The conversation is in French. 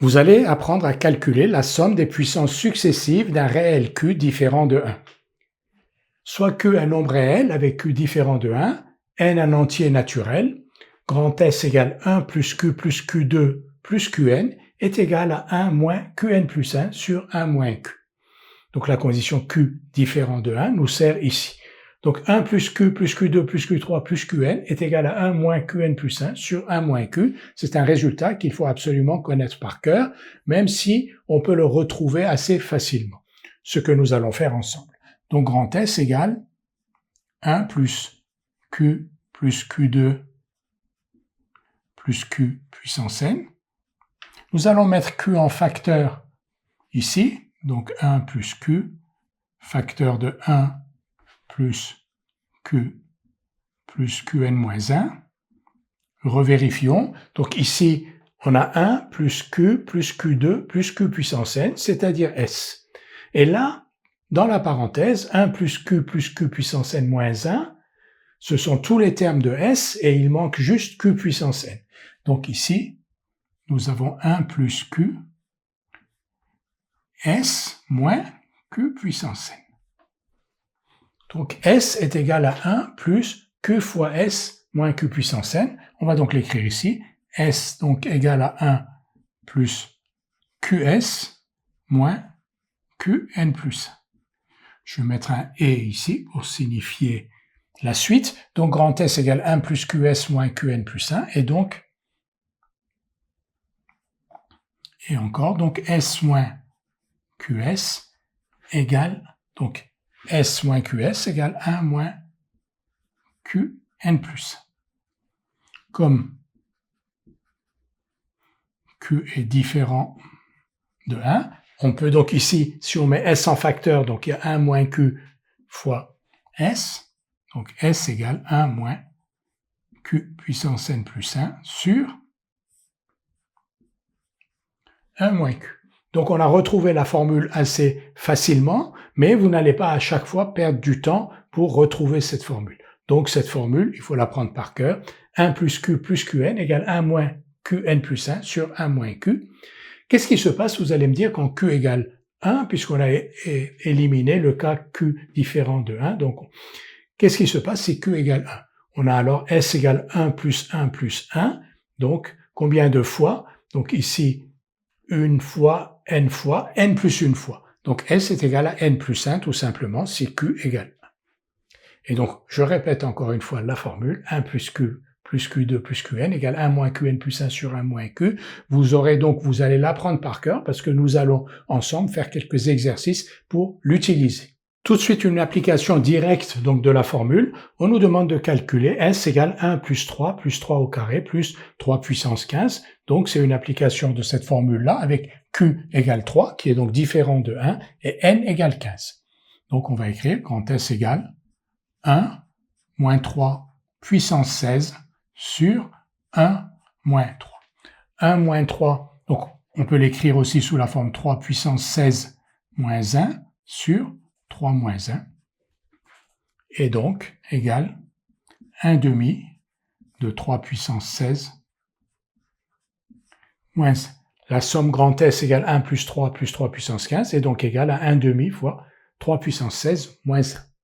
Vous allez apprendre à calculer la somme des puissances successives d'un réel Q différent de 1. Soit Q un nombre réel avec Q différent de 1, n un entier naturel, grand S égale 1 plus Q2 plus Qn est égal à 1 moins Qn plus 1 sur 1 moins Q. Donc la condition Q différent de 1 nous sert ici. Donc 1 plus Q plus Q2 plus Q3 plus Qn est égal à 1 moins Qn plus 1 sur 1 moins Q. C'est un résultat qu'il faut absolument connaître par cœur, même si on peut le retrouver assez facilement. Ce que nous allons faire ensemble. Donc grand S égale 1 plus Q plus Q2 plus Q puissance n. Nous allons mettre Q en facteur ici, donc 1 plus Q, facteur de 1 plus Q plus Qn moins 1. Revérifions. Donc ici, on a 1 plus Q2 plus Q puissance n, c'est-à-dire S. Et là, dans la parenthèse, 1 plus Q puissance n moins 1, ce sont tous les termes de S et il manque juste Q puissance n. Donc ici, nous avons 1 plus Q S moins Q puissance n. Donc S est égal à 1 plus Q fois S moins Q puissance n. On va donc l'écrire ici. S donc égal à 1 plus QS moins Qn plus 1. Je vais mettre un « et » ici pour signifier la suite. Donc grand S égale 1 plus QS moins Qn plus 1. Et donc, et encore, donc S moins QS égale, donc S moins QS égale 1 moins Qn plus 1. Comme Q est différent de 1, on peut donc ici, si on met S en facteur, donc il y a 1 moins Q fois S, donc S égale 1 moins Q puissance n plus 1 sur 1 moins Q. Donc on a retrouvé la formule assez facilement, mais vous n'allez pas à chaque fois perdre du temps pour retrouver cette formule. Donc cette formule, il faut l'apprendre par cœur. 1 plus Qn égale 1 moins Qn plus 1 sur 1 moins Q. Qu'est-ce qui se passe, vous allez me dire, quand Q égale 1, puisqu'on a éliminé le cas Q différent de 1. Donc, qu'est-ce qui se passe si Q égale 1? On a alors S égale 1 plus 1 plus 1. Donc, combien de fois? Donc ici, une fois, n plus une fois. Donc S est égal à n plus 1, tout simplement, si Q égale 1. Et donc, je répète encore une fois la formule, 1 plus Q plus Q2 plus Qn égale 1 moins Qn plus 1 sur 1 moins Q. Vous allez l'apprendre par cœur parce que nous allons ensemble faire quelques exercices pour l'utiliser. Tout de suite, une application directe donc de la formule. On nous demande de calculer S égale 1 plus 3 au carré plus 3 puissance 15. Donc, c'est une application de cette formule-là avec Q égale 3, qui est donc différent de 1, et N égale 15. Donc, on va écrire quand S égale 1 moins 3 puissance 16 sur 1 moins 3. 1 moins 3, donc on peut l'écrire aussi sous la forme 3 puissance 16 moins 1 sur 3 moins 1, et donc égale 1 demi de 3 puissance 16 moins 1. La somme grand S égale 1 plus 3 puissance 15, et donc égale à 1 demi fois 3 puissance 16 moins 1.